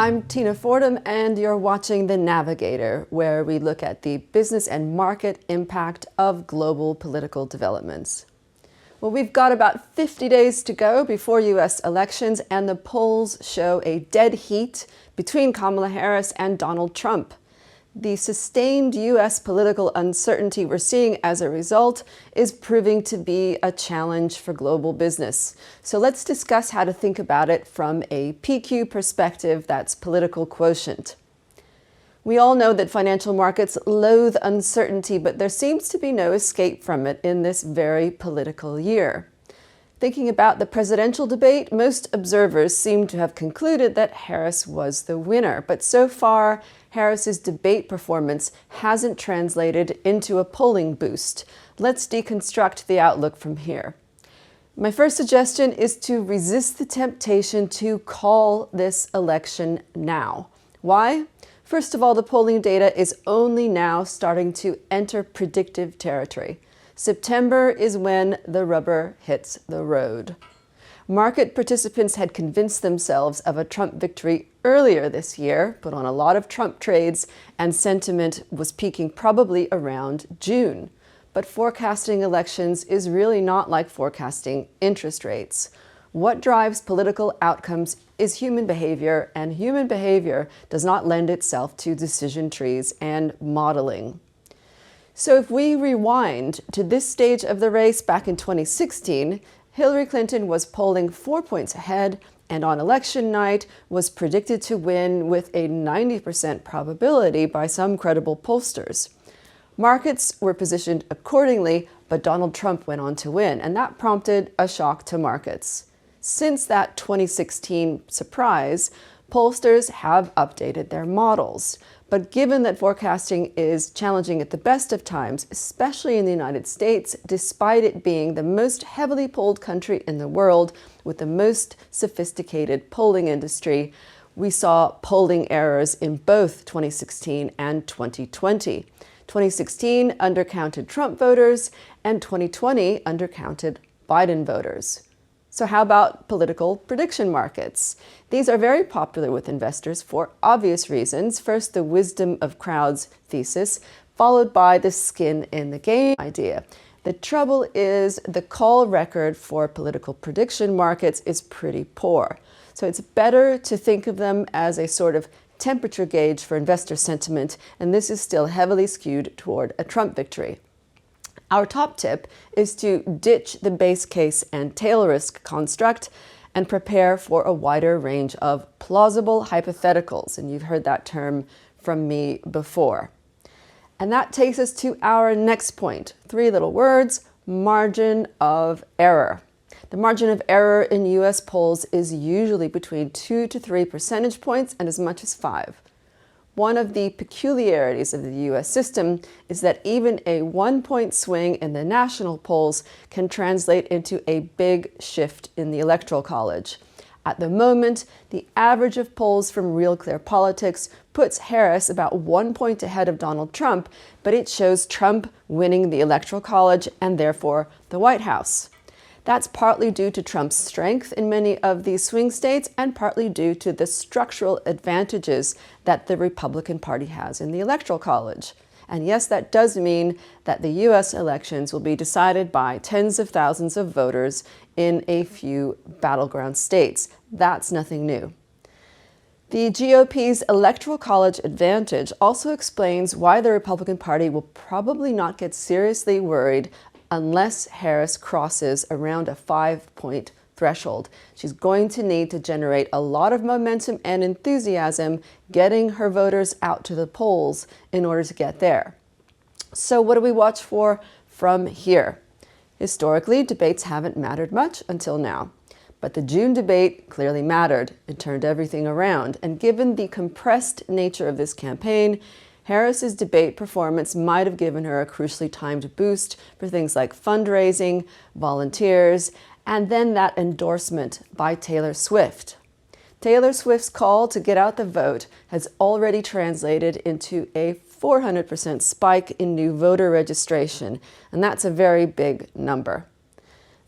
I'm Tina Fordham, and you're watching The Navigator, where we look at the business and market impact of global political developments. Well, we've got about 50 days to go before U.S. elections, and the polls show a dead heat between Kamala Harris and Donald Trump. The sustained U.S. political uncertainty we're seeing as a result is proving to be a challenge for global business. So let's discuss how to think about it from a PQ perspective, that's political quotient. We all know that financial markets loathe uncertainty, but there seems to be no escape from it in this very political year. Thinking about the presidential debate, most observers seem to have concluded that Harris was the winner. But so far, Harris's debate performance hasn't translated into a polling boost. Let's deconstruct the outlook from here. My first suggestion is to resist the temptation to call this election now. Why? First of all, the polling data is only now starting to enter predictive territory. September is when the rubber hits the road. Market participants had convinced themselves of a Trump victory earlier this year, put on a lot of Trump trades, and sentiment was peaking probably around June. But forecasting elections is really not like forecasting interest rates. What drives political outcomes is human behavior, and human behavior does not lend itself to decision trees and modeling. So if we rewind to this stage of the race back in 2016, Hillary Clinton was polling 4 points ahead and on election night was predicted to win with a 90% probability by some credible pollsters. Markets were positioned accordingly, but Donald Trump went on to win, and that prompted a shock to markets. Since that 2016 surprise, pollsters have updated their models. But given that forecasting is challenging at the best of times, especially in the United States, despite it being the most heavily polled country in the world with the most sophisticated polling industry, we saw polling errors in both 2016 and 2020. 2016 undercounted Trump voters, and 2020 undercounted Biden voters. So how about political prediction markets? These are very popular with investors for obvious reasons. First, the wisdom of crowds thesis, followed by the skin in the game idea. The trouble is the call record for political prediction markets is pretty poor. So it's better to think of them as a sort of temperature gauge for investor sentiment, and this is still heavily skewed toward a Trump victory. Our top tip is to ditch the base case and tail risk construct and prepare for a wider range of plausible hypotheticals. And you've heard that term from me before. And that takes us to our next point. 3 little words: margin of error. The margin of error in US polls is usually between 2 to 3 percentage points and as much as 5. One of the peculiarities of the U.S. system is that even a 1-point swing in the national polls can translate into a big shift in the Electoral College. At the moment, the average of polls from Real Clear Politics puts Harris about 1 point ahead of Donald Trump, but it shows Trump winning the Electoral College and therefore the White House. That's partly due to Trump's strength in many of these swing states and partly due to the structural advantages that the Republican Party has in the Electoral College. And yes, that does mean that the U.S. elections will be decided by tens of thousands of voters in a few battleground states. That's nothing new. The GOP's Electoral College advantage also explains why the Republican Party will probably not get seriously worried unless Harris crosses around a 5-point threshold. She's going to need to generate a lot of momentum and enthusiasm getting her voters out to the polls in order to get there. So what do we watch for from here? Historically, debates haven't mattered much until now. But the June debate clearly mattered. It turned everything around. And given the compressed nature of this campaign, Harris's debate performance might have given her a crucially timed boost for things like fundraising, volunteers, and then that endorsement by Taylor Swift. Taylor Swift's call to get out the vote has already translated into a 400% spike in new voter registration, and that's a very big number.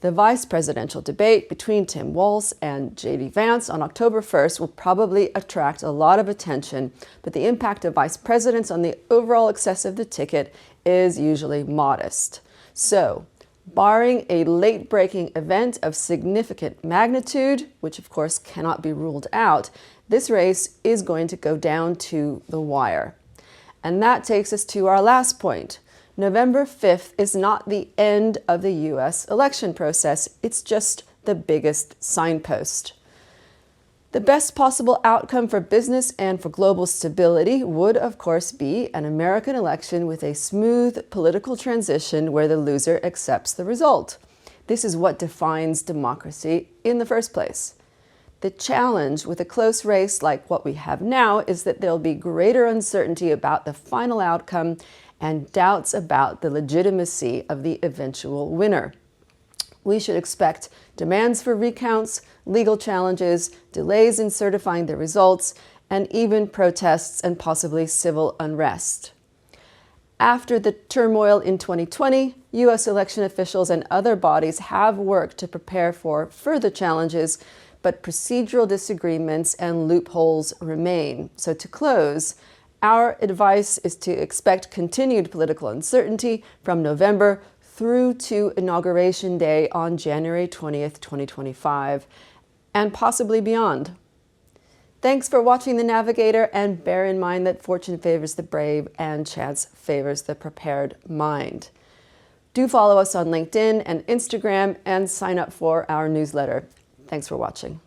The vice presidential debate between Tim Walz and J.D. Vance on October 1st will probably attract a lot of attention, but the impact of vice presidents on the overall success of the ticket is usually modest. So, barring a late-breaking event of significant magnitude, which of course cannot be ruled out, this race is going to go down to the wire. And that takes us to our last point. November 5th is not the end of the U.S. election process, it's just the biggest signpost. The best possible outcome for business and for global stability would, of course, be an American election with a smooth political transition where the loser accepts the result. This is what defines democracy in the first place. The challenge with a close race like what we have now is that there'll be greater uncertainty about the final outcome and doubts about the legitimacy of the eventual winner. We should expect demands for recounts, legal challenges, delays in certifying the results, and even protests and possibly civil unrest. After the turmoil in 2020, U.S. election officials and other bodies have worked to prepare for further challenges, but procedural disagreements and loopholes remain. So to close, our advice is to expect continued political uncertainty from November through to Inauguration Day on January 20th, 2025, and possibly beyond. Thanks for watching The Navigator, and bear in mind that fortune favors the brave and chance favors the prepared mind. Do follow us on LinkedIn and Instagram and sign up for our newsletter. Thanks for watching.